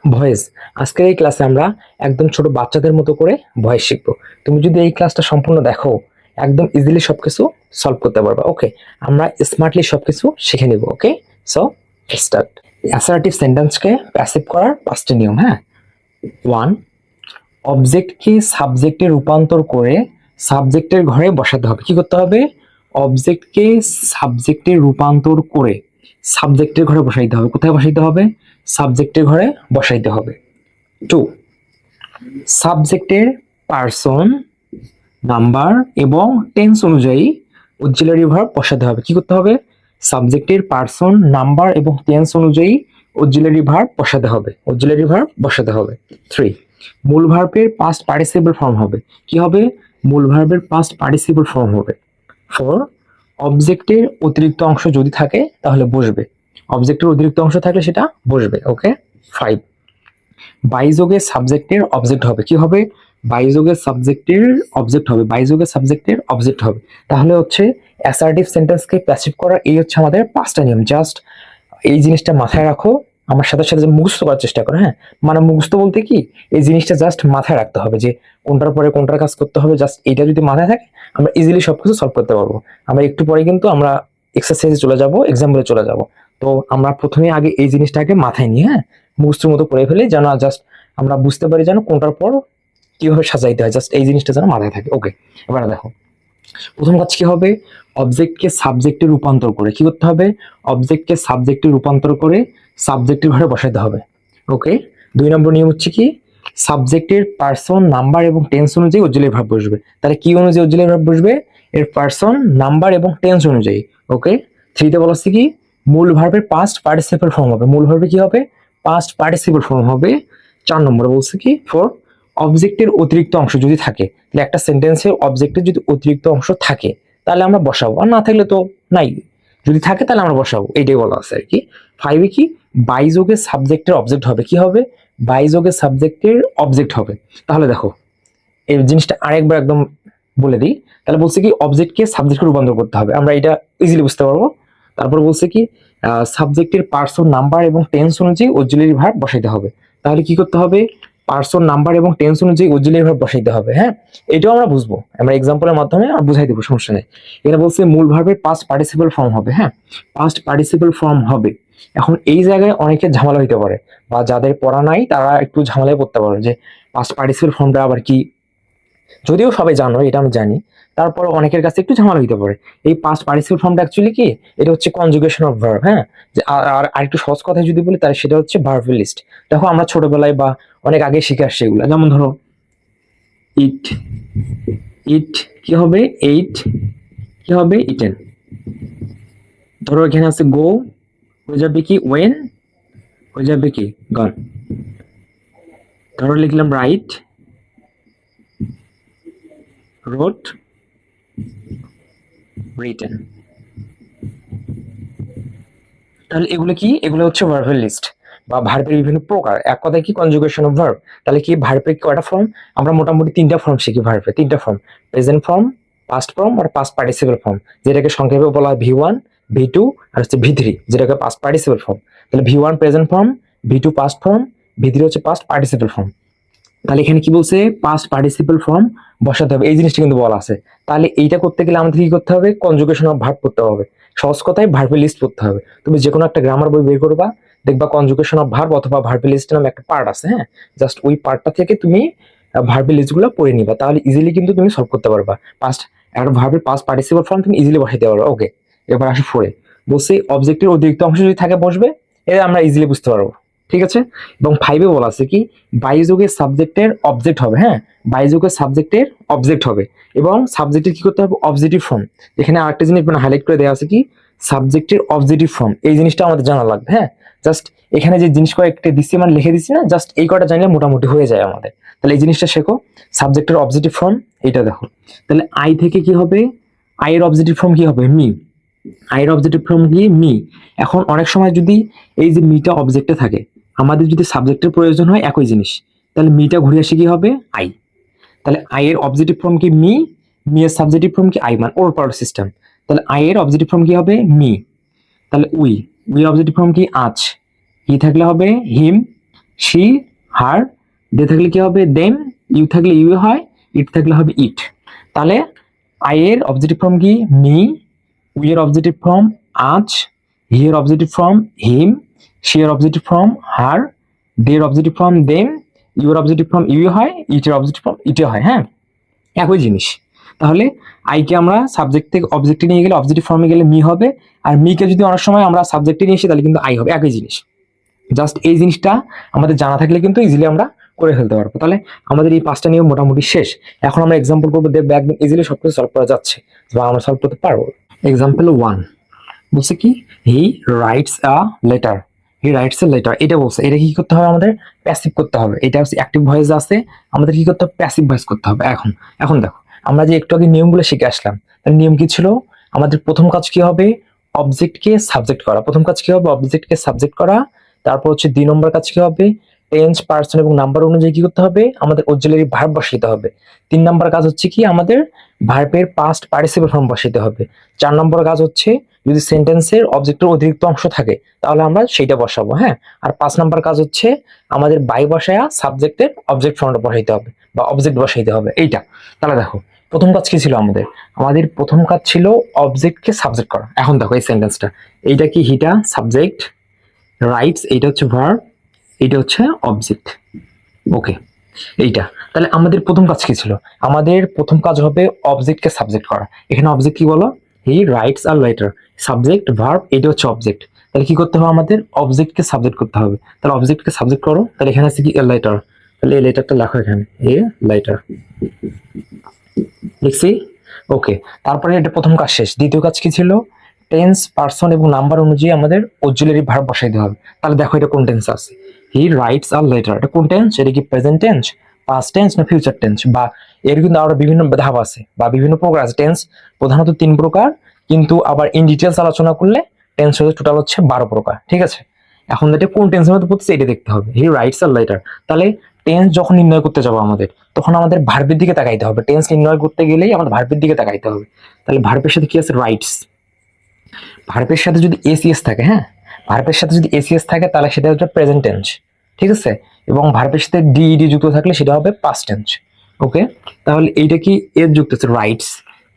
Voice. আজকের এই ক্লাসে আমরা একদম ছোট বাচ্চাদের মতো করে ভয়েস শিখবো। তুমি যদি এই ক্লাসটা সম্পূর্ণ দেখো, একদম ইজিলি সবকিছু সলভ করতে পারবা। ওকে, আমরা স্মার্টলি সবকিছু শিখে নিব। ওকে, সো স্টার্ট। অ্যাসার্টিভ সেন্টেন্সকে প্যাসিভ করার পাঁচটি নিয়ম। হ্যাঁ, 1, অবজেক্টকে সাবজেক্টে রূপান্তর করে সাবজেক্টের ঘরে বসাতে হবে। কি করতে হবে? অবজেক্টকে সাবজেক্টে রূপান্তর করে সাবজেক্টের ঘরে বসাইতে হবে। কোথায় বসাইতে হবে? সাবজেক্টের ঘরে বসাইতে হবে। 2, সাবজেক্টের পার্সন, নাম্বার এবং টেন্স অনুযায়ী অক্সিলারি ভার্ব বসাতে হবে। কি করতে হবে? সাবজেক্টের পার্সন, নাম্বার এবং টেন্স অনুযায়ী অক্সিলারি ভার্ব বসাতে হবে। অক্সিলারি ভার্ব বসাতে হবে। 3, মূল ভার্বের পাস্ট পার্টিসিপল ফর্ম হবে। কি হবে? মূল ভার্বের পাস্ট পার্টিসিপল ফর্ম হবে। 4, অবজেক্টের অতিরিক্ত অংশ যদি থাকে তাহলে বসবে। অবজেক্টের অতিরিক্ত অংশ থাকলে সেটা বসবে। ওকে। 5, বাইযোগের সাবজেক্টের অবজেক্ট হবে। কি হবে? বাইযোগের সাবজেক্টের অবজেক্ট হবে। বাইযোগের সাবজেক্টের অবজেক্ট হবে। তাহলে হচ্ছে অ্যাসার্টিভ সেন্টেন্সকে প্যাসিভ করার এই হচ্ছে আমাদের পাঁচটা নিয়ম। জাস্ট এই জিনিসটা মাথায় রাখো, আমার সাথে সাথে মুখস্থ করার চেষ্টা করো। হ্যাঁ, মানে মুখস্থ বলতে কি, এই জিনিসটা জাস্ট মাথায় রাখতে হবে যে কোনটার পরে কোনটার কাজ করতে হবে। জাস্ট এটা যদি মাথায় থাকে আমরা ইজিলি সবকিছু সলভ করতে পারবো। আমরা একটু পরে কিন্তু আমরা এক্সারসাইজে চলে যাব, এক্সাম্পলে চলে যাব। তো আমরা প্রথমে আগে এই জিনিসটাকে মাথায় নিয়ে, হ্যাঁ, মুখস্থর মতো করে ফেলি, যেন জাস্ট আমরা বুঝতে পারি যেন কোনটার পর কিভাবে সাজাইতে হয়। জাস্ট এই জিনিসটা যেন মাথায় থাকে। ওকে, এবার দেখো প্রথম কাজ কি হবে? অবজেক্টকে সাবজেক্টে রূপান্তর করে কি করতে হবে? অবজেক্টকে সাবজেক্টে রূপান্তর করে সাবজেক্টের ঘরে বসাতে হবে। ওকে। 2 নম্বর নিয়ম হচ্ছে কি, সাবজেক্টের পার্সন, নাম্বার এবং টেন্স অনুযায়ী অক্সিলারি ভার্ব বসবে। তাহলে কি অনুযায়ী অক্সিলারি ভার্ব বসবে? এর পার্সন, নাম্বার এবং টেন্স অনুযায়ী। ওকে। 3 তে বলা হচ্ছে কি, মূল ভার্বের পাস্ট পার্টিসিপল ফর্ম হবে। মূল ভার্বে কি হবে? পাস্ট পার্টিসিপল ফর্ম হবে। 4 নম্বরে বলছে কি, 4, অবজেক্টের অতিরিক্ত অংশ যদি থাকে, তাহলে একটা সেন্টেন্সে অবজেক্টের যদি অতিরিক্ত অংশ থাকে তাহলে আমরা বসাবো, আর না থাকলে তো নাই। যদি থাকে তাহলে আমরা বসাবো, এইটাই বলা আছে আর কি। 5 কি, বাইযোগের সাবজেক্টের অবজেক্ট হবে। কি হবে? বাইযোগের সাবজেক্টের অবজেক্ট হবে। তাহলে দেখো এই জিনিসটা আরেকবার একদম বলে দিই। তাহলে বলছে কি, অবজেক্টকে সাবজেক্টে রূপান্তর করতে হবে, আমরা এটা ইজিলি বুঝতে পারবো। তারপর বলছে কি, সাবজেক্টের পার্সন, নাম্বার এবং টেন্স অনুযায়ী অক্সিলারি ভার্ব বসাইতে হবে। তাহলে কি করতে হবে? পার্সন, নাম্বার এবং টেন্স অনুযায়ী অক্সিলারি ভার্ব বসাইতে হবে। হ্যাঁ, এটাও আমরা বুঝবো, আমরা এক্সাম্পলের মাধ্যমে বুঝাই দেবো, সমস্যা নেই। এখানে বলছে মূল ভার্বের পাস্ট পার্টিসিপল ফর্ম হবে। হ্যাঁ, পাস্ট পার্টিসিপল ফর্ম হবে। এখন এই জায়গায় অনেকের ঝামেলা হইতে পারে, বা যাদের পড়া নাই তারা একটু ঝামেলায় পড়তে পারে যে পাস্ট পার্টিসিপল ফর্মটা আবার কি। যদিও সবাই জানো, এটা আমি জানি, তারপর অনেকের কাছে একটু ঝামেলা হইতে পারে। এই পাস্ট পার্টিসিপল ফর্মটা অ্যাকচুয়ালি কি, এটা হচ্ছে কনজুগেশন অফ ভার্ব। হ্যাঁ, যে আর আরেকটু সহজ কথায় যদি বলি তাহলে সেটা হচ্ছে ভার্বের লিস্ট। দেখো আমরা ছোটবেলায় বা অনেক আগে শিখে আসছি এগুলো। যেমন ধরো ইট, ইট কি হবে? এইট কি হবে? ইটেন। ধরো এখানে আছে গো, হয়ে যাবে কি ওয়েন, হয়ে যাবে কি গন। ধরো লিখলাম রাইট, রোট, রিটেন। তাহলে এগুলো কি? এগুলো হচ্ছে ভার্বের লিস্ট বা ভার্বের বিভিন্ন প্রকার। এক কথায় কি, কনজুগেশন অফ ভার্ব। তাহলে কি, ভার্বের কয়টা ফর্ম? আমরা মোটামুটি 3টা ফর্ম শিখি ভার্বের। 3টা form: present form, past form আর পাস্ট পার্টিসিপল ফর্ম, যেটাকে সংক্ষেপে বলা হয় V1, V2 আর হচ্ছে V3, যেটাকে পাস্ট পার্টিসিপল ফর্ম। তাহলে V1 present form, V2 past form, V3 হচ্ছে পাস্ট পার্টিসিপল ফর্ম। তাহলে এখানে কি বলছে? পাস্ট পার্টিসিপল ফর্ম বসাতে হবে, এই জিনিসটা কিন্তু বলা আছে। তাহলে এইটা করতে গেলে আমাদের কি করতে হবে? কনজুগেশন অফ ভার্ব করতে হবে। সহজ কথায় ভার্বের লিস্ট করতে হবে। তুমি যে কোনো একটা গ্রামার বই বের করবা, দেখবা কনজুগেশন অফ ভার্ব অথবা ভার্বের লিস্ট নামে একটা পার্ট আছে। হ্যাঁ, জাস্ট ওই পার্টটা থেকে তুমি ভার্বের লিস্ট গুলো পড়ে নিবা, তাহলে ইজিলি কিন্তু তুমি সলভ করতে পারবা। পাস্ট একটা ভার্বের পাস্ট পার্টিসিপল ফর্ম তুমি ইজিলি বসাইতে পারবা। ওকে, এবার আসি 4-এ। বলছে অবজেক্টের অতিরিক্ত অংশ যদি থাকে বসবে, এটা আমরা ইজিলি বুঝতে পারবো। ঠিক আছে। এবং 5-এ বলা আছে কি, বাইযোগের সাবজেক্টের অবজেক্ট হবে। হ্যাঁ, বাইযোগের সাবজেক্টের অবজেক্ট হবে এবং সাবজেক্টের কি করতে হবে? Objective form. এখানে আরেকটা জিনিস মানে হাইলাইট করে দেওয়া আছে কি, সাবজেক্টের অবজেক্টিভ ফর্ম। এই জিনিসটা আমাদের জানা লাগবে। হ্যাঁ, জাস্ট এখানে যে জিনিস কয়েকটা দিচ্ছি মানে লিখে দিচ্ছি না, জাস্ট এই কয়টা জানলে মোটামুটি হয়ে যায় আমাদের। তাহলে এই জিনিসটা শেখো, সাবজেক্টের অবজেক্টিভ ফর্ম এইটা দেখো। তাহলে আই থেকে কি হবে? আই এর অবজেক্টিভ ফর্ম কি হবে? মি। আই এর অবজেক্টিভ ফর্ম কি? মি। এখন অনেক সময় যদি এই যে মিটা অবজেক্টে থাকে, আমাদের যদি সাবজেক্টের প্রয়োজন হয় একই জিনিস, তাহলে মিটা ঘুরে আসে কি হবে? আই। তাহলে আই এর অবজেক্টিভ ফর্ম কি? মি। মি এর সাবজেক্টিভ ফর্ম কি? আই, মানে ওর পাওয়ার সিস্টেম। তাহলে আই এর অবজেক্টিভ ফর্ম কি হবে? মি। তাহলে উই, উই অবজেক্টিভ ফর্ম কি? আজ। হি থাকলে হবে হিম, শি, হার, দে থাকলে কি হবে দেম, ইউ থাকলে ইউ হয়, ইট থাকলে হবে ইট। তাহলে আই এর অবজেক্টিভ ফর্ম কি মি, উই এর অবজেক্টিভ ফর্ম আজ, হি এর অবজেক্টিভ ফর্ম হিম, শি এর অবজেক্টিভ ফর্ম হার, দে এর অবজেক্টিভ ফর্ম দেম, ইউ এর অবজেক্টিভ ফর্ম ইউ হয়, ইট এর অবজেক্টিভ ফর্ম ইটে হয়। হ্যাঁ, একই জিনিস। তাহলে আইকে আমরা সাবজেক্ট থেকে অবজেক্টে নিয়ে গেলে অবজেক্টিভ ফর্মে গেলে মি হবে, আর মিকে যদি অনেক সময় আমরা সাবজেক্টে নিয়ে আসি তাহলে কিন্তু আই হবে, একই জিনিস। জাস্ট এই জিনিসটা আমাদের জানা থাকলে কিন্তু ইজিলি আমরা করে ফেলতে পারবো। তাহলে আমাদের এই 5টা নিয়ম মোটামুটি শেষ। এখন আমরা এক্সাম্পল করবো, দেখবে একদম ইজিলি সবকিছু সলভ করা যাচ্ছে বা আমরা সলভ করতে পারবো। এক্সাম্পল 1 বলছে কি he writes a letter, he writes a letter, এটা বলছে। এটা কি করতে হবে আমাদের প্যাসিভ করতে হবে। এটা হচ্ছে অ্যাক্টিভ ভয়েস আছে, আমাদের কি করতে হবে প্যাসিভ ভয়েস করতে হবে। এখন দেখো আমরা যে একটু আগে নিয়মগুলো শিখে আসলাম, তার নিয়ম কি ছিল? আমাদের প্রথম কাজ কি হবে অবজেক্টকে সাবজেক্ট করা, প্রথম কাজ কি হবে অবজেক্টকে সাবজেক্ট করা। তারপর হচ্ছে 2 নম্বর কাজ কি হবে টেন্স, পার্সন এবং নাম্বার অনুযায়ী কি করতে হবে আমাদের অক্সিলারি ভার্ব বসাইতে হবে। 3 নম্বর কাজ হচ্ছে কি আমাদের ভার্বের পাস্ট পার্টিসিপল ফর্ম বসাইতে হবে। 4 নম্বর কাজ হচ্ছে যদি সেন্টেন্সের অবজেক্টের অতিরিক্ত অংশ থাকে তাহলে আমরা সেইটা বসাবো। হ্যাঁ, আর 5 নম্বর কাজ হচ্ছে আমাদের বাই বসায়া সাবজেক্টের অবজেক্ট ফর্মটা বসাইতে হবে বা অবজেক্ট বসাইতে হবে এইটা। তাহলে দেখো প্রথম কাজ কি ছিল আমাদের? আমাদের প্রথম কাজ ছিল অবজেক্টকে সাবজেক্ট করা। এখন দেখো এই সেন্টেন্সটা, এইটা কি হিটা সাবজেক্ট, রাইটস এইটা হচ্ছে ভার্ব, এইটা হচ্ছে অবজেক্ট। ওকে, এইটা তাহলে আমাদের প্রথম কাজ কি ছিল? আমাদের প্রথম কাজ হবে অবজেক্টকে সাবজেক্ট করা। এখানে অবজেক্ট কি বলো? He writes a letter, subject verb এটা হচ্ছে অবজেক্ট। তাহলে কি করতে হবে আমাদের অবজেক্টকে সাবজেক্ট করতে হবে। তাহলে অবজেক্টকে সাবজেক্ট করো, তাহলে এখানে আছে কি এ লেটার, তাহলে এই লেটারটা লেখো এখানে এ লেটার লিখছি। ওকে, তারপরে এটা প্রথম কাজ শেষ। দ্বিতীয় কাজ কি ছিল? টেন্স, পার্সন এবং নাম্বার অনুযায়ী আমাদের অক্সিলারি ভার্ব বসাইতে হবে। তাহলে দেখো এটা কোন টেন্স আছে? হি রাইটস আ লেটার, এটা কোন টেন্স? এটা কি প্রেজেন্ট টেন্স, পাস্ট টেন্স না ফিউচার টেন্স? বা এর কিন্তু আরো বিভিন্ন ধাপ আছে বা বিভিন্ন প্রকার আছে। টেন্স প্রধানত 3 প্রকার, কিন্তু আবার ইন ডিটেলস আলোচনা করলে টেন্স হচ্ছে টোটাল হচ্ছে 12 প্রকার। ঠিক আছে, এখন এটা কোন টেন্সের মধ্যে পড়ছে এটা দেখতে হবে। He writes a letter. তাহলে টেন্স যখন নির্ণয় করতে যাবো আমাদের তখন আমাদের ভার্বের দিকে তাকাইতে হবে। টেন্স নির্ণয় করতে গেলেই আমাদের ভার্বের দিকে তাকাইতে হবে। তাহলে ভার্বের সাথে কি আছে? রাইটস। ভার্বের সাথে যদি এসিএস থাকে, হ্যাঁ ভার্বের সাথে যদি এসিএস থাকে তাহলে সেটা হচ্ছে প্রেজেন্ট টেন্স। ঠিক আছে, এবং ভার্বের সাথে ডিইডি যুক্ত থাকলে সেটা হবে পাস্ট টেন্স। ওকে, তাহলে এইটা কি এর যুক্ত আছে রাইটস।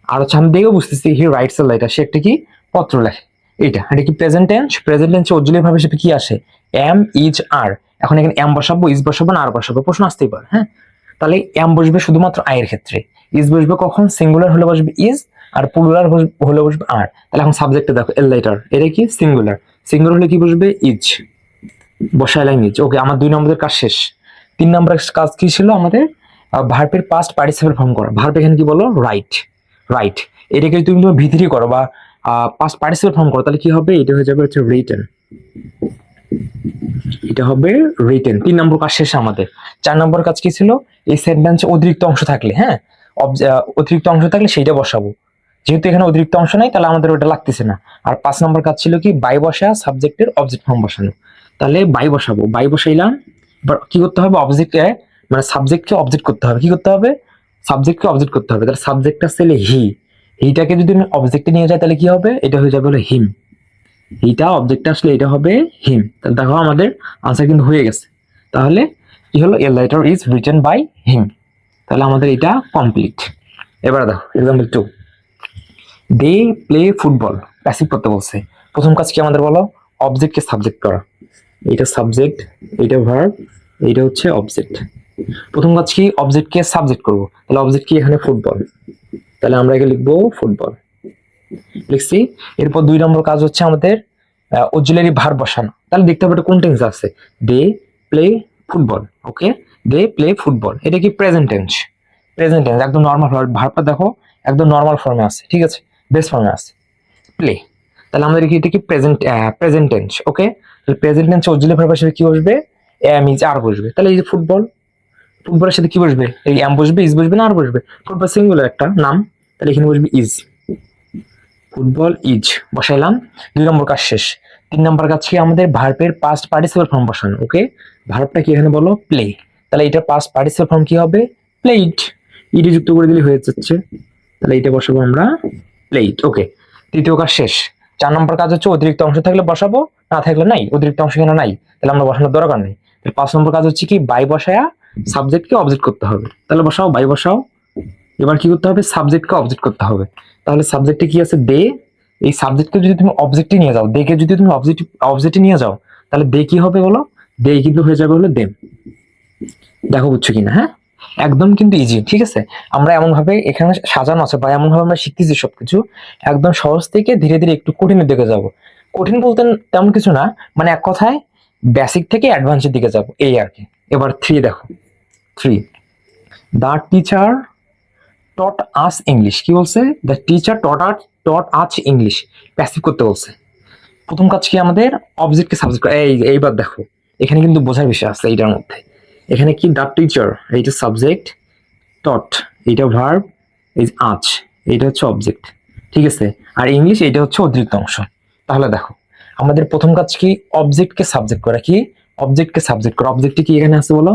আর হচ্ছে আমি দেখেও বুঝতেছি হি রাইটস এর লেটার, সে একটা কি পত্র লেখে। এটা কি প্রেজেন্ট টেন্স। প্রেজেন্ট টেন্সে অক্সিলারি ভার্ব হিসেবে কি আসে? Am, is, are. এখন এখানে এম বসাবো, ইজ বসাবো না আর বসাবো, প্রশ্ন আসতেই পারে। হ্যাঁ, তাহলে এম বসবে শুধুমাত্র আয়ের ক্ষেত্রে, ইজ বসবে কখন? সিঙ্গুলার হলে বসবে ইজ, আর প্লুরাল হলে বসবে আর। তাহলে এখন সাবজেক্টে দেখো এল লেটার, এটা কি সিঙ্গুলার, সিঙ্গুলার হলে কি বসবে? Is, বসাইলাম is. ওকে, আমার 2 নম্বরের কাজ শেষ। 3 নম্বরের কাজ কি ছিল আমাদের? ভার্বের পাস্ট পার্টিসিপল ফর্ম করা। ভার্ব এখানে কি বলো? রাইট। রাইট, এটাকে যদি তুমি ভিতরি করো বা পাস্ট পার্টিসিপল ফর্ম করো তাহলে কি হবে? এটা হয়ে যাবে হচ্ছে রিটেন, এটা হবে রিটেন। 3 নম্বর কাজ শেষ আমাদের। 4 নম্বর কাজ কি ছিল? এই সেন্টেন্সে অতিরিক্ত অংশ থাকলে, হ্যাঁ অতিরিক্ত অংশ থাকলে সেইটা বসাবো। যেহেতু এখানে অতিরিক্ত অংশ নাই তাহলে আমাদের ওটা লাগতেছে না। আর 5 নম্বর কাজ ছিল কি বাই বসা সাবজেক্টের অবজেক্ট ফর্ম বসানো। তাহলে বাই বসাবো, বাই বসাইলাম। এবার কি করতে হবে? অবজেক্টে মানে সাবজেক্টকে অবজেক্ট করতে হবে। কি করতে হবে? সাবজেক্টকে অবজেক্ট করতে হবে। তাহলে সাবজেক্টটা ছেলে হি, হিটাকে যদি আমি অবজেক্টে নিয়ে যাই তাহলে কি হবে? এটা হয়ে যাবে হলো হিম। এইটা অবজেক্ট আসলে এটা হবে হিম। তাহলে দেখো আমাদের আনসার কিন্তু হয়ে গেছে। তাহলে কি হলো? A letter is written by him. তাহলে আমাদের এটা কমপ্লিট। এবার দেখো example 2, they play football. Passive করতে বলছে। প্রথম কাজ কি আমাদের বলো? অবজেক্টকে সাবজেক্ট করা। এটা সাবজেক্ট, এটা ভার্ব, এটা হচ্ছে অবজেক্ট। প্রথম কাজ কি? অবজেক্টকে সাবজেক্ট করব। তাহলে অবজেক্ট কি এখানে? ফুটবল। তাহলে আমরা এখানে লিখবো ফুটবল, লিখছি। এরপর 2 নম্বর কাজ হচ্ছে আমাদের অক্সিলারি ভার্ব বসানো। তাহলে দেখতে হবে এটা কোন টেন্স আছে। They play football. Okay, they play football, এটা কি প্রেজেন্ট টেন্স। প্রেজেন্ট টেন্স একদম নরমাল ভার্বটা দেখো একদম নরমাল ফর্মে আছে। ঠিক আছে, বেস ফর্মে আছে প্লে। তাহলে আমাদের এটা কি প্রেজেন্ট টেন্স। ওকে, তাহলে প্রেজেন্ট টেন্স অক্সিলারি ভার্ব হিসেবে কি বসবে? এম, ইজ, আর বসবে। তাহলে এই যে ফুটবল, ফুটবলের সাথে কি বসবে? এই এম বসবে, ইজ বসবে না আর বসবে? ফুটবল সিঙ্গুলার একটা নাম, তাহলে এখানে বসবে ইজ। ফুটবল ইজ বসাইলাম। 2 নম্বর কাজ শেষ। 3 নম্বর কাজ কি আমাদের? ভার্বের পাস্ট পার্টিসিপল ফর্ম বসানো। ওকে, ভার্বটা কি এখানে বলো? প্লে। তাহলে এটা পাস্ট পার্টিসিপল ফর্ম কি হবে? প্লেড। ইডি যুক্ত করে দিলে হয়ে যাচ্ছে। তাহলে এটা বসাবো আমরা প্লেড। ওকে, তৃতীয় কাজ শেষ। 4 নম্বর কাজ হচ্ছে অতিরিক্ত অংশ থাকলে বসাবো, না থাকলে নাই। অতিরিক্ত অংশ এখানে নাই, তাহলে আমরা বসানোর দরকার নেই। 5 নম্বর কাজ হচ্ছে কি বাই বসায়া সাবজেক্টকে অবজেক্ট করতে হবে। তাহলে বসাও, বাই বসাও। এবার কি করতে হবে, সাবজেক্টকে অবজেক্ট করতে হবে। তাহলে সাবজেক্টে কি আছে, দে। এই সাবজেক্টকে যদি তুমি অবজেক্টে নিয়ে যাও, দেকে যদি তুমি অবজেক্টে নিয়ে যাও, তাহলে দে কি হবে বলো, দে কিন্তু হয়ে যাবে হলো দেম। দেখো বুঝছো কিনা? হ্যাঁ, একদম কিন্তু ইজি। ঠিক আছে, আমরা এমন ভাবে এখানে সাজানো আছে বা এমন ভাবে আমরা শিখতেছি সবকিছু, একদম সহজ থেকে ধীরে ধীরে একটু কঠিনের দিকে যাব। কঠিন বলতে তেমন কিছু না, মানে এক কথায় বেসিক থেকে অ্যাডভান্সের দিকে যাব, এই আর কি। এবার 3 দেখো, 3, the teacher taught us English. কি বলছে, the teacher taught us English, passive করতে বলছে। প্রথম কাজ কি আমাদের, অবজেক্টকে সাবজেক্ট। এইবার দেখো, এখানে কিন্তু বোঝার বিষয় আছে এইটার মধ্যে। এখানে কি, দ্য টিচার এইটা সাবজেক্ট, টট এইটা ভার্ব, এই আজ এইটা হচ্ছে অবজেক্ট। ঠিক আছে, আর ইংলিশ এইটা হচ্ছে অতিরিক্ত অংশ। তাহলে দেখো, আমাদের প্রথম কাজ কি, অবজেক্টকে সাবজেক্ট করা। কি, অবজেক্টকে সাবজেক্ট করা। অবজেক্টে কি এখানে আছে বলো,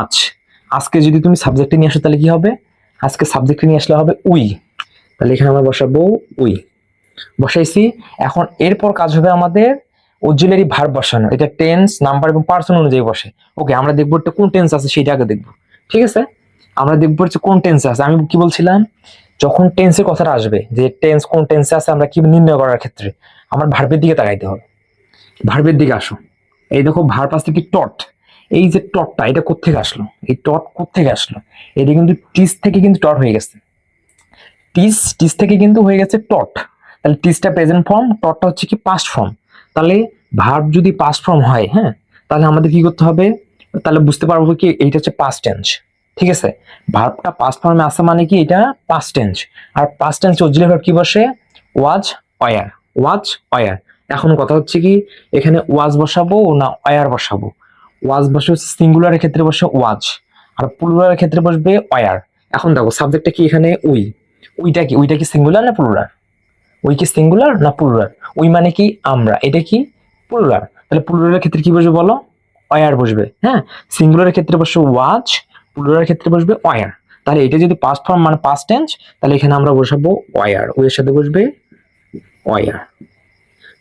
আজ। আজকে যদি তুমি সাবজেক্টে নিয়ে আসো তাহলে কি হবে, আজকে সাবজেক্টে নিয়ে আসলে হবে উই। তাহলে এখানে আমরা বসাবো উই, বসাইছি। এখন এরপর কাজ হবে আমাদের অক্সিলারি ভার্ব বসানো। এটা টেন্স, নাম্বার এবং পার্সন অনুযায়ী বসে। ওকে, আমরা দেখবো এটা কোন টেন্স আছে সেটা আগে দেখবো। ঠিক আছে, আমরা দেখবো হচ্ছে কোন টেন্সে আছে। আমি কি বলছিলাম, যখন টেন্সের কথাটা আসবে, যে টেন্স কোন টেন্সে আছে আমরা কি নির্ণয় করার ক্ষেত্রে আমার ভার্বের দিকে তাকাইতে হবে। ভার্বের দিকে আসো, এই দেখো ভার্ব আছে কি, টট। এই যে টটটা, এটা কোত্থেকে আসলো, এই টট কোত্থেকে আসলো, এটা কিন্তু টিস থেকে কিন্তু টট হয়ে গেছে। টিস থেকে কিন্তু হয়ে গেছে টট। তাহলে টিসটা প্রেজেন্ট ফর্ম, টটটা হচ্ছে কি পাস্ট ফর্ম। তাহলে ভার্ব যদি পাস্ট ফর্ম হয়, হ্যাঁ, তাহলে আমাদের কি করতে হবে, তাহলে বুঝতে পারবো কি এইটা হচ্ছে পাস্ট টেন্স। ঠিক আছে, ভার্বটা পাস্ট ফর্মে আসে মানে কি এটা পাস্ট টেন্স। আর পাস্ট টেন্স অক্সিলারি ভার্ব কি বসে, ওয়াজ, ওয়ার। ওয়াজ, ওয়ার। এখন কথা হচ্ছে কি, এখানে ওয়াজ বসাবো না ওয়ার বসাবো। ওয়াজ বসে সিঙ্গুলারের ক্ষেত্রে বসে ওয়াজ, আর প্লুরালের ক্ষেত্রে বসবে ওয়ার। এখন দেখো সাবজেক্টটা কি এখানে উই। উইটা কি সিঙ্গুলার না প্লুরাল, উই কি সিঙ্গুলার না প্লুরাল, উই মানে কি আমরা, এটা কি প্লুরাল। তাহলে প্লুরালের ক্ষেত্রে কি বসবে বলো, ওয়ার বসবে। হ্যাঁ, সিঙ্গুলারের ক্ষেত্রে বসবে ওয়াজ, প্লুরালের ক্ষেত্রে বসবে ওয়ার। তাহলে এটা যদি পাস্ট ফর্ম মানে পাস্ট টেন্স, তাহলে এখানে আমরা বসাবো ওয়ার, ওই এর সাথে বসবে ওয়ার।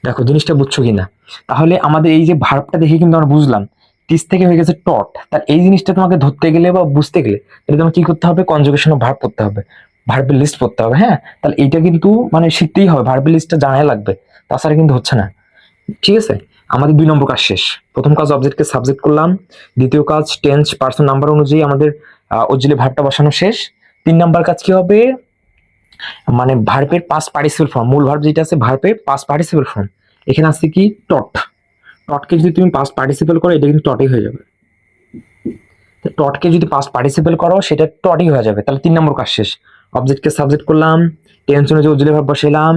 দেখো জিনিসটা বুঝছো কিনা? তাহলে আমাদের এই যে ভার্বটা দেখে কিন্তু আমরা বুঝলাম টিস থেকে হয়ে গেছে টট। তার এই জিনিসটা তোমাকে ধরতে গেলে বা বুঝতে গেলে তাহলে তোমাকে কি করতে হবে, কনজুগেশন অফ ভার্ব পড়তে হবে, ভার্বের লিস্ট পড়তে হবে। হ্যাঁ, তাহলে এইটা কিন্তু মানে শিখতেই হবে, ভার্বের লিস্টটা জানাই লাগবে, তাছাড়া কিন্তু হচ্ছে না। ঠিক আছে, আমাদের 2 নম্বর কাজ শেষ। প্রথম কাজ অবজেক্টকে সাবজেক্ট করলাম, দ্বিতীয় কাজ টেন্স পার্সন নাম্বার অনুযায়ী আমাদের অক্সিলারি ভার্বটা বসানো শেষ। 3 নাম্বার কাজ কি হবে, মানে ভার্বের পাস্ট পার্টিসিপল ফর্ম, মূল ভার্ব যেটা আছে ভার্বের পাস্ট পার্টিসিপল ফর্ম, এখানে আছে কি টট। টটকে যদি তুমি পাস্ট পার্টিসিপল করো এটা কিন্তু টটই হয়ে যাবে। টটকে যদি পাস্ট পার্টিসিপল করো সেটা টটই হয়ে যাবে। তাহলে 3 নম্বর কাজ শেষ। অবজেক্টকে সাবজেক্ট করলাম, টেন্স অনুযায়ী অক্সিলারি ভার্ব বসাইলাম,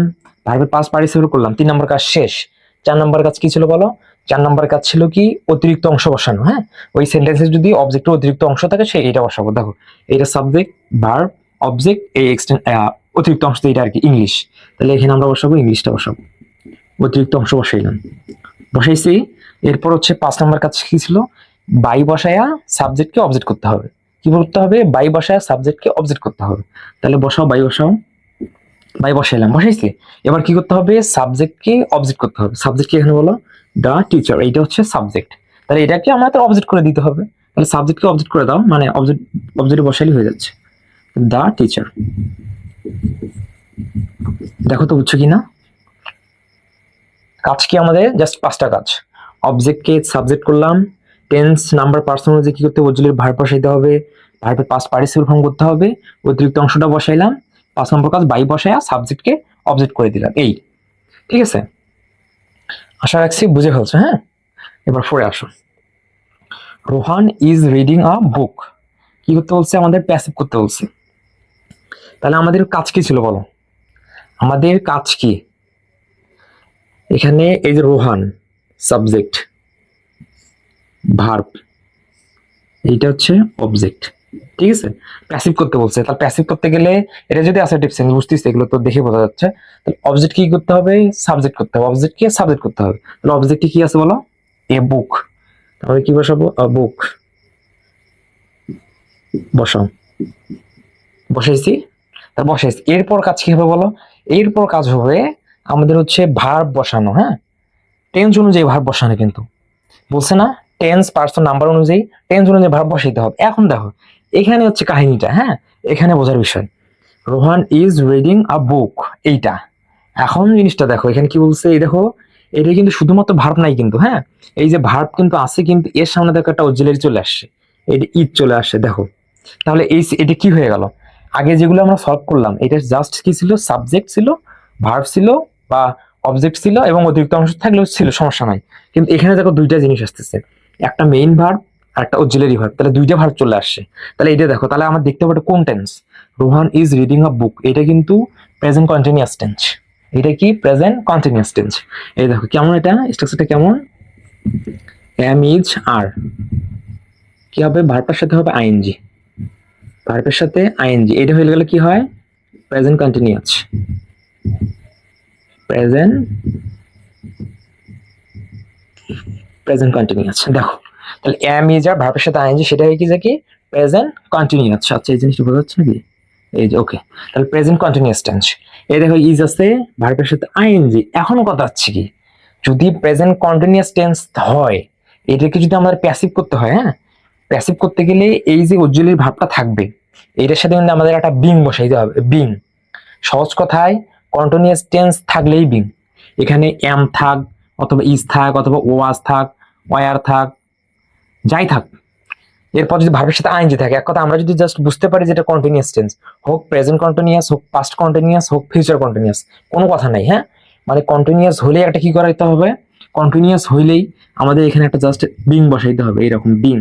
ভার্বের পাস্ট পার্টিসিপল করলাম, 3 নম্বর কাজ শেষ। 4 নম্বর কাজ কি ছিল বলো, 4 নম্বর কাজ ছিল কি অতিরিক্ত অংশ বসানো। হ্যাঁ, ওই সেন্টেন্সে যদি অবজেক্টের অতিরিক্ত অংশ থাকে সে এটা বসাবো। দেখো এটা সাবজেক্ট, ভার্ব, অবজেক্ট, এই এক্সটেন্ড অতিরিক্ত অংশ এটা আর কি ইংলিশ। তাহলে এখানে আমরা বসাবো ইংলিশটা বসাবো, অতিরিক্ত অংশ বসাইলাম, বসাইছি। এরপর হচ্ছে 5 নম্বর কাজ কি ছিল, বাই বসায়া সাবজেক্টকে অবজেক্ট করতে হবে। কি করতে হবে, বাই বসায়া সাবজেক্টকে অবজেক্ট করতে হবে। তাহলে বসাও, বাই বসাও, বাই বসাইলাম, বসাইছি। এবার কি করতে হবে, সাবজেক্টকে অবজেক্ট করতে হবে। সাবজেক্ট কি এখানে বলো, দা টিচার, এইটা হচ্ছে সাবজেক্ট। তাহলে এটাকে আমাদের অবজেক্ট করে দিতে হবে। তাহলে সাবজেক্টকে অবজেক্ট করে দাও, মানে অবজেক্ট বসাইলে হয়ে যাচ্ছে দা টিচার। দেখো তো বুঝছো কিনা? কাজ কি আমাদের, জাস্ট 5টা কাজ। অবজেক্টকে সাবজেক্ট করলাম, টেন্স নাম্বার পার্সন অনুযায়ী কি করতে হবে, অক্সিলারি ভার্ব বসাইতে হবে, ভার্বের পাস্ট পার্টিসিপল ফর্ম করতে হবে, অতিরিক্ত অংশটা বসাইলাম। 5 নম্বর কাজ বাই বসায়া সাবজেক্টকে অবজেক্ট করে দিলাম, এই। ঠিক আছে, আশা রাখছি বুঝে ফেলছো। হ্যাঁ, এবার 4 আসো। রোহান ইজ রিডিং আ বুক। কি করতে বলছে, আমাদের প্যাসিভ করতে বলছে। তাহলে আমাদের কাজ কি ছিল বলো, আমাদের কাজ কি, এখানে এই যে রোহান সাবজেক্ট, ভার্ব এইটা হচ্ছে অবজেক্ট। ঠিক আছে, প্যাসিভ করতে বলছে। তাহলে প্যাসিভ করতে গেলে এটা যদি অ্যাসার্টিভ সেন্স, বুঝতেছি এগুলো তো দেখে বোঝা যাচ্ছে। তাহলে অবজেক্ট কি করতে হবে, সাবজেক্ট করতে হবে, অবজেক্টকে সাবজেক্ট করতে হবে। তাহলে অবজেক্টে কি আছে বলো, এ বুক। তাহলে কি বসাবো, আ বুক বসাও, বসাইছি। তার বসাইছি, এরপর কাজ কি হবে বলো, এরপর কাজ হবে আমাদের হচ্ছে ভার্ব বসানো। হ্যাঁ, টেন্স অনুযায়ী ভার্ব বসানো, কিন্তু বলছে না টেন্স পার্সন নাম্বার অনুযায়ী টেন্স অনুযায়ী ভার্ব বসাইতে হবে। এখন দেখো এখানে হচ্ছে কাহিনীটা, হ্যাঁ এখানে বোঝার বিষয়, রোহান ইজ রিডিং আ বুক, এইটা। এখন জিনিসটা দেখো এখানে কি বলছে, এই দেখো এটা কিন্তু শুধুমাত্র ভার্ব নাই কিন্তু, হ্যাঁ এই যে ভার্ব কিন্তু আছে, কিন্তু এর সামনে দেখো একটা অক্সিলারি চলে আসছে, এটা ইজ চলে আসছে দেখো। তাহলে এটা কি হয়ে গেল, আগে যেগুলো আমরা সলভ করলাম এটা জাস্ট কি ছিল, সাবজেক্ট ছিল, ভার্ব ছিল বা অবজেক্ট ছিল এবং অতিরিক্ত অংশ থাকলেও ছিল, সমস্যা নাই। কিন্তু এখানে দেখো দুইটা জিনিস আসতেছে, একটা মেইন ভার্ব আর একটা অক্সিলারি ভার্ব, তাহলে দুইটা ভার্ব চলে আসছে। তাহলে এটা দেখো, তাহলে আমরা দেখতে পাবো কোন tense, Rohan is reading a book, এটা কিন্তু প্রেজেন্ট কন্টিনিউয়াস টেন্স, এটা কি প্রেজেন্ট কন্টিনিউয়াস টেন্স। এই দেখো কেমন, এটা স্ট্রাকচারটা কেমন, এম ইজ আর কি হবে, ভার্বের সাথে হবে আইএনজি, ভার্বের সাথে আইএনজি, এটা হয়ে গেলে কি হয়, present continuous, present present continuous. দেখো তাহলে এম ইজ আর ভার্বের সাথে আইএনজি, সেটা হয় কি যে কি প্রেজেন্ট কন্টিনিউয়াস। আচ্ছা এই জিনিসটা বোঝা যাচ্ছে নাকি, এই যে ওকে, তাহলে প্রেজেন্ট কন্টিনিউয়াস টেন্স। এই দেখো ইজ আছে ভার্বের সাথে আইএনজি। এখন কথা হচ্ছে কি, যদি প্রেজেন্ট কন্টিনিউয়াস টেন্স হয়, এটাকে যদি আমাদের প্যাসিভ করতে হয়, হ্যাঁ প্যাসিভ করতে গেলে এই যে অক্সিলারি ভার্বটা থাকবে, এটার সাথে কিন্তু আমাদের একটা বিং বসাইতে হবে, বিং। সহজ কথায় কন্টিনিউয়াস টেন্স থাকলেই বিং, এখানে এম থাক অথবা ইজ থাক অথবা ওয়াজ থাক, ওয়ার থাক, যাই থাক, এরপর যদি ভার্বের সাথে আইএনজি থাকে, এক কথা আমরা যদি জাস্ট বুঝতে পারি যেটা কন্টিনিউয়াস টেন্স, হোক প্রেজেন্ট কন্টিনিউয়াস, হোক পাস্ট কন্টিনিউয়াস, হোক ফিউচার কন্টিনিউয়াস, কোনো কথা নাই, হ্যাঁ মানে কন্টিনিউয়াস হলেই একটা কি করাইতে হবে, কন্টিনিউয়াস হইলেই আমাদের এখানে একটা জাস্ট বিং বসাইতে হবে, এইরকম বিং,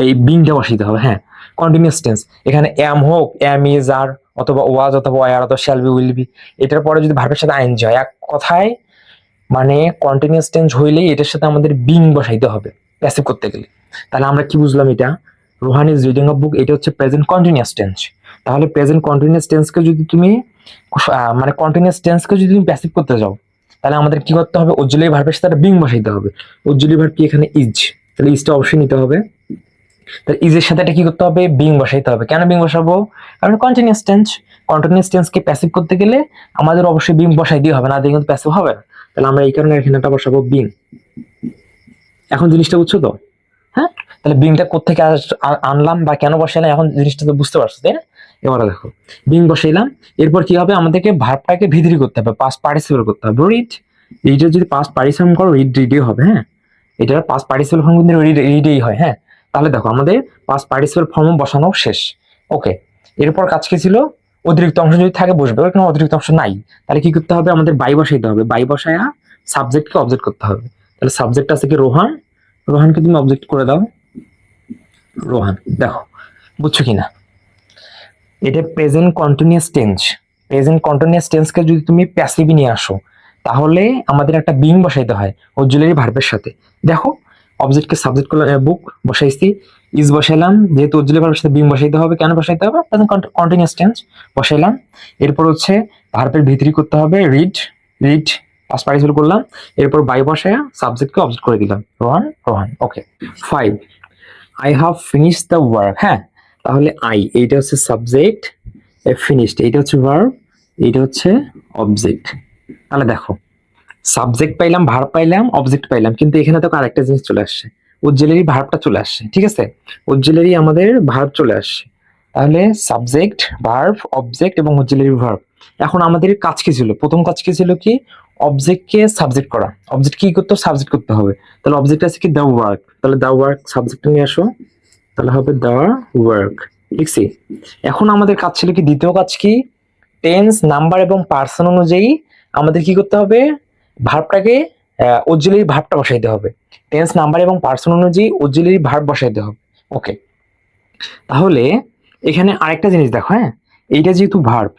এই বিংটা বসাইতে হবে, হ্যাঁ কন্টিনিউয়াস টেন্স। এখানে এম হোক, এম ইজ আর অথবা ওয়াজ অথবা ওয়ার অথবা শ্যাল বি উইল বি, এটার পরে যদি ভার্বের সাথে আইএনজি হয়, এক কথায় মানে কন্টিনিউয়াস টেন্স হইলেই এটার সাথে আমাদের বিং বসাইতে হবে প্যাসিভ করতে গেলে। তাহলে আমরা কি বুঝলাম, এটা Rohan is reading a book, এটা হচ্ছে প্রেজেন্ট কন্টিনিউয়াস টেন্স। তাহলে প্রেজেন্ট কন্টিনিউয়াস টেন্সকে যদি তুমি মানে কন্টিনিউয়াস টেন্সকে যদি তুমি প্যাসিভ করতে যাও, তাহলে আমাদের কি করতে হবে, অক্সিলারি ভার্বের সাথে বিং বসাইতে হবে। অক্সিলারি ভার্ব কি এখানে ইজ, তাহলে ইজটা অবশ্যই নিতে হবে। তাহলে ইজের সাথে এটা কি করতে হবে, বিং বসাইতে হবে। কেন বিং বসাবো, কারণ কন্টিনিউয়াস টেন্স, কন্টিনিউয়াস টেন্সকে প্যাসিভ করতে গেলে আমাদের অবশ্যই বিং বসাই দিয়ে হবে, না দিয়ে কিন্তু প্যাসিভ হবে না। তাহলে আমরা এই কারণে এখানে একটা বসাবো বিং। এখন জিনিসটা বুঝছো তো, হ্যাঁ তাহলে বিংটা কোত্থেকে আনলাম বা কেন বসাইলাম, এখন জিনিসটা তো বুঝতে পারছো তাই না। এবারে দেখো বিং বসাইলাম, এরপর কি হবে, আমাদেরকে ভার্বটাকে ভিতরি করতে হবে, পাস্ট পার্টিসিপল করতে হবে, রিড। এইটা যদি পাস্ট পার্টিসিপল করো রিড, রিডই হবে, হ্যাঁ এটার পাস্ট পার্টিসিপল ফর্ম কিন্তু রিডই হয়, হ্যাঁ। তাহলে দেখো আমাদের পাস্ট পার্টিসিপল ফর্ম বসানো শেষ, ওকে। এরপর কাজ কি ছিল, অতিরিক্ত অংশ যদি থাকে বসবে, কোনো অতিরিক্ত অংশ নাই, তাহলে কি করতে হবে, আমাদের বাই বসাইতে হবে, বাই বসায়া সাবজেক্টকে অবজেক্ট করতে হবে। তাহলে সাবজেক্ট আছে কি রোহান, রোহানকে তুমি অবজেক্ট করে দাও, রোহান। দেখো বুঝছো কিনা, এটা present continuous tense, present continuous টেন্সকে যদি তুমি প্যাসিভে নিয়ে আসো, তাহলে আমাদের একটা বিং বসাইতে হয় অক্সিলারি ভার্বের সাথে। দেখো অবজেক্টকে সাবজেক্ট করলাম, বুক বসাইছি, ইজ বসাইলাম, যেহেতু অক্সিলারি ভার্বের সাথে বিং বসাইতে হবে, কেন বসাইতে হবে, প্রেজেন্ট কন্টিনিউয়াস টেন্স বসাইলাম। এরপর হচ্ছে ভার্বের ভিতরি করতে হবে, রিড, রিড পাস্ট পার্টিসিপল করলাম, এরপর বাই বসায়া সাবজেক্টকে অবজেক্ট করে দিলাম, রোহান, রোহান, ওকে। 5 I have finish the work, হ্যাঁ তাহলে আই এইটা হচ্ছে সাবজেক্ট, ফিনিশড এইটা হচ্ছে ভার্ব, এইটা হচ্ছে অবজেক্ট। তাহলে দেখো সাবজেক্ট পাইলাম, ভার্ব পাইলাম, অবজেক্ট পাইলাম, কিন্তু এখানে তো আরেকটা জিনিস চলে আসছে, অক্সিলারি ভার্বটা চলে আসছে, ঠিক আছে অক্সিলারি আমাদের ভার্ব চলে আসছে। তাহলে সাবজেক্ট, ভার্ব, অবজেক্ট এবং অক্সিলারি ভার্ব। এখন আমাদের কাজ কি ছিল, প্রথম কাজ কি ছিল কি, অবজেক্টকে সাবজেক্ট করা, অবজেক্ট কি করতে হবে, সাবজেক্ট করতে হবে। তাহলে অবজেক্ট আছে কি দ্য ওয়ার্ক, তাহলে দ্য ওয়ার্ক সাবজেক্ট নিয়ে আসো, তাহলে হবে দ্য ওয়ার্ক, লিখছি। এখন আমাদের কাজ ছিল কি, দ্বিতীয় কাজ কি, টেন্স, নাম্বার এবং পার্সন অনুযায়ী আমাদের কি করতে হবে, ভার্বটাকে অক্সিলারি ভার্বটা বসাইতে হবে, টেন্স, নাম্বার এবং পার্সন অনুযায়ী অক্সিলারি ভার্ব বসাইতে হবে, ওকে। তাহলে এখানে আরেকটা জিনিস দেখো, হ্যাঁ এইটা যেহেতু ভার্ব,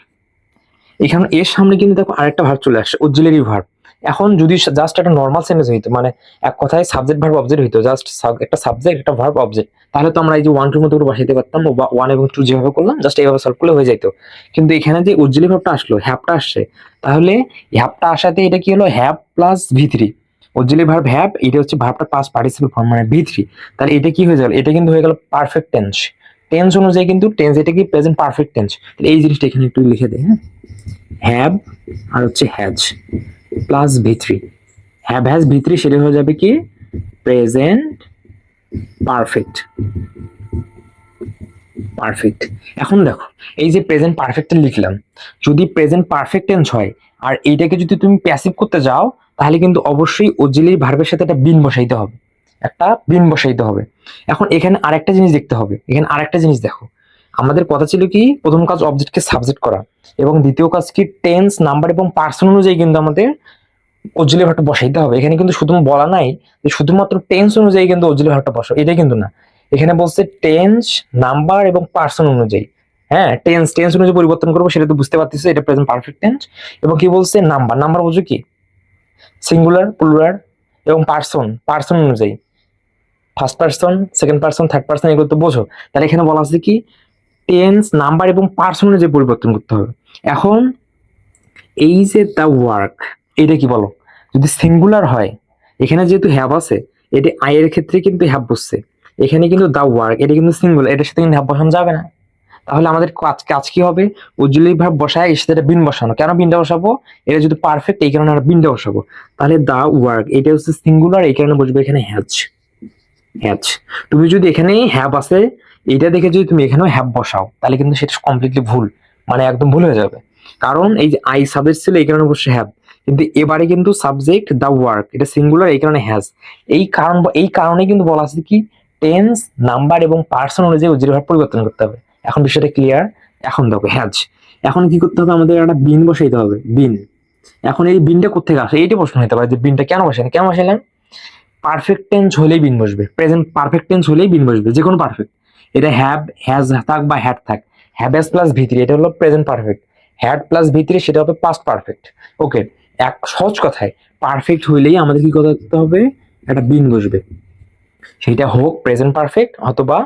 এখানে এর সামনে কিন্তু দেখো আরেকটা ভার্ব চলে আসছে, অক্সিলারি ভার্ব। এখন যদি জাস্ট একটা নর্মাল সেন্টেন্স হইতো, মানে এক কথায় সাবজেক্ট ভার্ব অবজেক্ট হইতো, জাস্ট একটা সাবজেক্ট একটা ভার্ব অবজেক্ট, তাহলে তো আমরা এই যে 1 2 মতো করে বসাইতে পারতাম, বা 1 এবং 2 যেভাবে করলাম জাস্ট এইভাবে সলভ করলে হয়ে যাইতো। কিন্তু এখানে যে অক্সিলারি ভার্বটা আসলো, হ্যাভটা আসছে, তাহলে হ্যাভটা আসাতে এটা কি হলো, হ্যাভ প্লাস ভি3, অক্সিলারি ভার্ব হ্যাভ, এটা হচ্ছে ভার্বটা পাস্ট পার্টিসিপল ফর্ম মানে ভি3। তাহলে এটা কি হয়ে গেল, এটা কিন্তু হয়ে গেল পারফেক্ট টেন্স, টেন্স অনুযায়ী কিন্তু টেন্স, এটা কি প্রেজেন্ট পারফেক্ট টেন্স। তাহলে এই জিনিসটা এখানে একটু লিখে দেয়, হ্যাঁ হ্যাভ আর হচ্ছে হ্যাজ প্লাস ভি3, হ্যাভ হ্যাজ ভি3 সেটা হয়ে যাবে কি প্রেজেন্ট পারফেক্ট। পারফেক্ট। এখন দেখো এই যে প্রেজেন্ট পারফেক্টটা লিখলাম, যদি প্রেজেন্ট পারফেক্ট টেন্স হয় আর এইটাকে যদি তুমি প্যাসিভ করতে যাও তাহলে কিন্তু অবশ্যই অক্সিলারি ভার্বের সাথে একটা বিন বসাইতে হবে, একটা বিন বসাইতে হবে। এখন এখানে আরেকটা জিনিস দেখতে হবে, এখানে আরেকটা জিনিস দেখো, আমাদের কথা ছিল কি প্রথম কাজ অবজেক্টকে সাবজেক্ট করা এবং দ্বিতীয় কাজ কি টেন্স নাম্বার এবং পার্সন অনুযায়ী কিন্তু আমাদের অক্সিলারি ভার্বটা বসাইতে হবে। এখানে কিন্তু শুধু বলা নাই যে শুধুমাত্র টেন্স অনুযায়ী কিন্তু অক্সিলারি ভার্বটা বসাও, এটা কিন্তু না। এখানে বলছে টেন্স নাম্বার এবং পার্সন অনুযায়ী। হ্যাঁ, টেন্স টেন্স অনুযায়ী পরিবর্তন করবো, সেটা তো বুঝতে পারতেছো, এটা প্রেজেন্ট পারফেক্ট টেন্স। এবং কি বলছে নাম্বার, নাম্বার বুঝো কি সিঙ্গুলার প্লুরাল, এবং পার্সন পার্সন অনুযায়ী first person second person third person, এগুলো তো বোঝো। তাহলে এখানে বলা আছে কি টেন্স নাম্বার এবং পার্সন অনুযায়ী পরিবর্তন করতে হবে। এখন এই যে দ্য ওয়ার্ক, এটা কি বলো, যদি সিঙ্গুলার হয় এখানে যেহেতু হ্যাভ আছে, এটা আই এর ক্ষেত্রে কিন্তু হ্যাভ বসছে, এখানে কিন্তু দ্য ওয়ার্ক এটা কিন্তু সিঙ্গুলার, এটার সাথে কিন্তু হ্যাভ বসানো যাবে না। তাহলে আমাদের কাজ কাজ কি হবে, অক্সিলারি ভার্ব বসায় এর সাথে বিন বসানো। কেন বিনটা বসাবো, এটা যদি পারফেক্ট এই কারণে আমরা বিনটা বসাবো। তাহলে দ্য ওয়ার্ক এটা হচ্ছে সিঙ্গুলার, এই কারণে বসবে এখানে হ্যাজ। হ্যাজ, তুমি যদি এখানে হ্যাভ আছে এইটা দেখে যদি তুমি এখানেও হ্যাভ বসাও তাহলে কিন্তু সেটা কমপ্লিটলি ভুল, মানে একদম ভুল হয়ে যাবে। কারণ এই যে আই সাবজেক্ট ছিল এই কারণে বসে হ্যাভ, কিন্তু এবারে কিন্তু সাবজেক্ট দ্য ওয়ার্ক এটা সিঙ্গুলার এই কারণে হ্যাজ। এই কারণে কিন্তু বলা আছে কি টেন্স নাম্বার এবং পার্সন অনুযায়ী অক্সিলারি ভার্ব পরিবর্তন করতে হবে। এখন বিষয়টা ক্লিয়ার। এখন দেখো হ্যাজ, এখন কি করতে হবে, আমাদের একটা বিন বসাইতে হবে, বিন। এখন এই বিনটা কোথেকে আসে এইটা প্রশ্ন হতে পারে যে বিনটা কেন বসালেন, কেন বসাইলাম, পারফেক্ট টেন্স হলেই বিন বসবে, প্রেজেন্ট পারফেক্ট টেন্স হলেই বিন বসবে, যে কোনো পারফেক্ট, এটা হ্যাভ হ্যাজ থাক বা হ্যাড থাক, হ্যাভ হ্যাজ প্লাস ভিতরি এটা হলো প্রেজেন্ট পারফেক্ট, হ্যাড প্লাস ভিতরি সেটা হবে পাস্ট পারফেক্ট। ওকে, এক সহজ কথায় পারফেক্ট হইলেই আমাদের কি করতে হবে, একটা বিন বসবে, সেটা হোক প্রেজেন্ট পারফেক্ট অথবা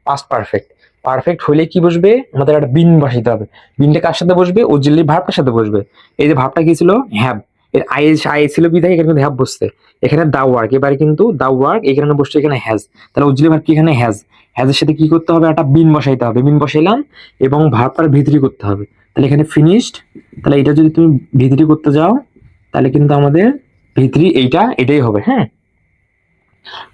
পাস্ট পারফেক্ট। পারফেক্ট হইলে কি বসবে, আমাদের একটা বিন বসাইতে হবে। বিনটা কার সাথে বসবে, অক্সিলারি ভার্বটার সাথে বসবে। এই যে ভার্বটা কি ছিল হ্যাভ, এর আই ছিল বিধায় এখানে কিন্তু হ্যাভ বসছে, এখানে দা ওয়ার্ক, এবারে কিন্তু দা ওয়ার্ক এখানে বসছে, এখানে হ্যাজ, তাহলে অক্সিলারি ভার্ব কি এখানে হ্যাজ, হ্যাজের সাথে কি করতে হবে, একটা বিন বসাইতে হবে, বিন বসাইলাম এবং ভার্বটার ভিতরি করতে হবে, তাহলে এখানে ফিনিশড। তাহলে এটা যদি তুমি ভিতরি করতে যাও তাহলে কিন্তু আমাদের ভিতরি এটাই হবে। হ্যাঁ,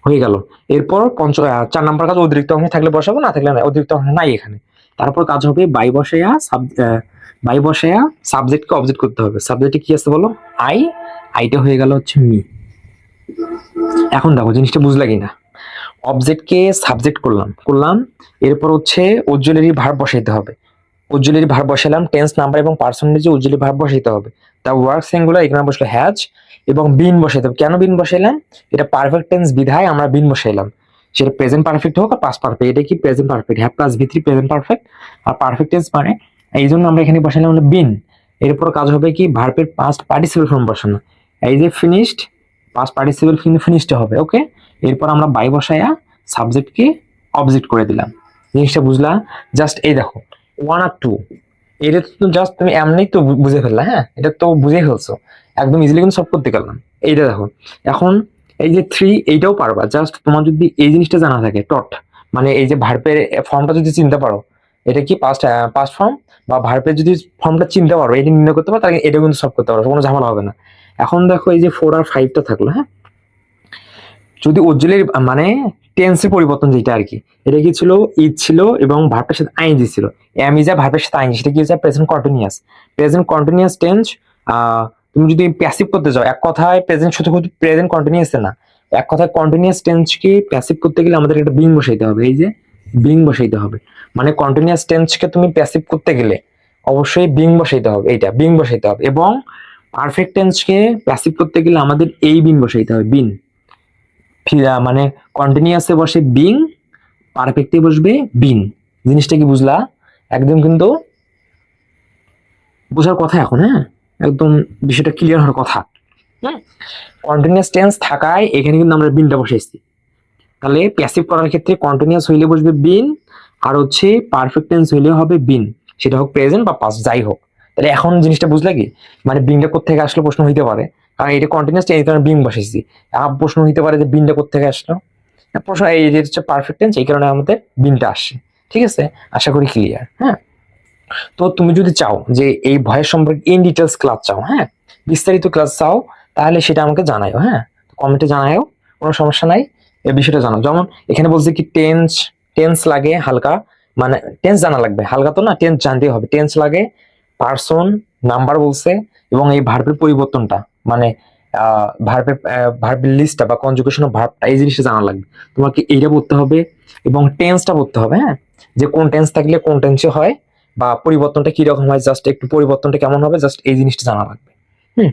হয়ে গেল। এরপর 4 নাম্বার কাজ অতিরিক্ত অংশ থাকলে বসাবো, না থাকলে না, অতিরিক্ত অংশ নাই এখানে। তারপর কাজ হবে বাই বসায়া সাবজেক্টকে অবজেক্ট করতে হবে। সাবজেক্টে কি আছে বলো, আইটা হয়ে গেল হচ্ছে মি। এখন দেখো জিনিসটা বুঝলা কিনা, অবজেক্টকে সাবজেক্ট করলাম, এরপর হচ্ছে অক্সিলারি ভার্ব বসাইতে হবে। অক্সিলারি ভার্ব বসালাম, টেন্স নাম্বার এবং পার্সন অনুযায়ী অক্সিলারি ভার্ব বসাইতে হবে। দা ওয়ার্ক সিঙ্গুলার এখানে বসলো হ্যাজ, এবং বিন বসাইতে হবে। কেন বিন বসাইলাম, এটা পারফেক্ট টেন্স বিধায় আমরা বিন বসাইলাম, সেটা প্রেজেন্ট পারফেক্ট হোক আর পাস্ট পারফেক্ট, এটা কি প্রেজেন্ট পারফেক্ট, হ্যাভ প্লাস ভি3 প্রেজেন্ট পারফেক্ট, আর পারফেক্ট টেন্স মানে এই জন্য আমরা এখানে বসাইলাম বিন। এরপর কাজ হবে কি ভার্বের পাস্ট পার্টিসিপেল ফর্ম বসানো, এই যে ফিনিশড, পাস্ট পার্টিসিপেল কিন্তু ফিনিশড হবে। ওকে, এরপর আমরা বাই বসায়া সাবজেক্টকে অবজেক্ট করে দিলাম। জিনিসটা বুঝলা, জাস্ট এই দেখো 1 আর 2 এটা তো জাস্ট তুমি এমনি তো বুঝে ফেললা। হ্যাঁ, এটা তো বুঝে ফেলছো, একদম ইজিলি কিন্তু সলভ করতে পারলাম। এইটা দেখো, এখন এই যে 3 এইটাও পারবা, জাস্ট তোমার যদি এই জিনিসটা জানা থাকে টট, মানে এই যে ভার্বের ফর্মটা যদি চিনতে পারো, এটা কি পাস্ট ফর্ম বা ভার্বের যদি ফর্মটা চিনতে পারো, এটা নির্ণয় করতে পারো, তাহলে এটা কিন্তু সলভ করতে পারো, কোনো ঝামেলা হবে না। এখন দেখো এই যে 4 আর 5টা থাকলো। হ্যাঁ, যদি অক্সিলারি মানে টেন্সের পরিবর্তন যেটা আর কি, এটা কি ছিল ইজ ছিল এবং ভার্বের সাথে আইএনজি ছিল, এম ইজ ভার্বের সাথে আইএনজি, সেটা কি হচ্ছে প্রেজেন্ট কন্টিনিউয়াস টেন্স। তুমি যদি প্যাসিভ করতে যাও, এক কথায় প্রেজেন্ট শুধু প্রেজেন্ট কন্টিনিউয়াস না, এক কথায় কন্টিনিউয়াস টেন্সকে প্যাসিভ করতে গেলে আমাদের একটা বিং বসাইতে হবে, এই যে বিং বসাইতে হবে, মানে কন্টিনিউয়াস টেন্সকে তুমি প্যাসিভ করতে গেলে অবশ্যই বিং বসাইতে হবে, এইটা বিং বসাইতে হবে। এবং পারফেক্ট টেন্সকে প্যাসিভ করতে গেলে আমাদের এই বিং বসাইতে হবে, বিন। মানে কন্টিনিউয়াসে বসে বিং, পারফেক্টে বসবে বিন। জিনিসটা কি বুঝলা, একদম কিন্তু বোঝার কথা এখন। হ্যাঁ, একদম বিষয়টা ক্লিয়ার হওয়ার কথা। কন্টিনিউয়াস টেন্স থাকায় এখানে কিন্তু আমরা বিনটা বসাইছি, তাহলে প্যাসিভ করার ক্ষেত্রে কন্টিনিউয়াস হইলে বসবে বিন, আর হচ্ছে পারফেক্ট টেন্স হইলে হবে বিন, সেটা হোক প্রেজেন্ট বা পাস্ট যাই হোক। তাহলে এখন জিনিসটা বুঝলা কি, মানে বিনটা কোথেকে আসলো প্রশ্ন হইতে পারে, কারণ এটা কন্টিনিউয়াস এই কারণে বিন বসাইছি। প্রশ্ন হইতে পারে যে বিনটা কোথেকে আসলো, প্রশ্ন এই যে হচ্ছে পারফেক্ট টেন্স এই কারণে আমাদের বিনটা আসছে। ঠিক আছে, আশা করি ক্লিয়ার। হ্যাঁ, তো তুমি যদি চাও যে এই ভয়েস সম্পর্কে ইন ডিটেলস ক্লাস চাও, হ্যাঁ বিস্তারিত ক্লাস চাও, তাহলে সেটা আমাকে জানাও। হ্যাঁ, কমেন্টে জানাও, কোনো সমস্যা নাই। এই বিষয়টা জানো। যেমন এখানে বলছে কি টেন্স, টেন্স লাগে হালকা, মানে টেন্স জানা লাগবে, হালকা তো না, টেন্স জানতেই হবে। টেন্স লাগে, পার্সন, নাম্বার বলছে, এবং এই ভার্বের পরিবর্তনটা, মানে ভার্বের লিস্টটা বা কনজুগেশন অফ ভার্বটা, এই জিনিসটা জানা লাগবে। তোমাকে এইটা পড়তে হবে এবং টেন্সটা পড়তে হবে, হ্যাঁ, যে কোন টেন্স থাকলে কোন টেন্সে হয় বা পরিবর্তনটা কি রকম হয়, জাস্ট একটু পরিবর্তনটা কেমন হবে, জাস্ট এই জিনিসটা জানা লাগবে। হুম,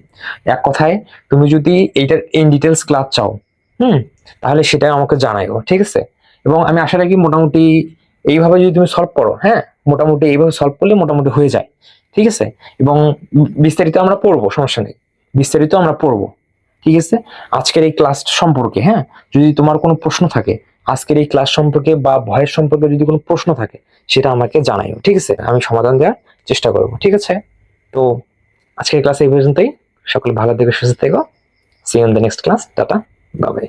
এক কথায় তুমি যদি এইটার ইন ডিটেলস ক্লাস চাও, হুম, তাহলে সেটা আমাকে জানাইও, ঠিক আছে? এবং আমি আশা রাখি মোটামুটি এইভাবে যদি তুমি সলভ করো, হ্যাঁ, মোটামুটি এইভাবে সলভ করলে মোটামুটি হয়ে যায়, ঠিক আছে? এবং বিস্তারিত আমরা পড়বো, সমস্যা নেই, বিস্তারিত আমরা পড়বো, ঠিক আছে? আজকের এই ক্লাস সম্পর্কে, হ্যাঁ, যদি তোমার কোনো প্রশ্ন থাকে আজকের এই ক্লাস সম্পর্কে বা ভয়েস সম্পর্কে যদি কোনো প্রশ্ন থাকে, সেটা আমাকে জানাইও, ঠিক আছে? আমি সমাধান দেওয়ার চেষ্টা করবো, ঠিক আছে? তো আজকের ক্লাস এই পর্যন্তই। সকলে ভালো থেকো, সুস্থ থেকো। See you in the next class. টাটা, বাই বাই।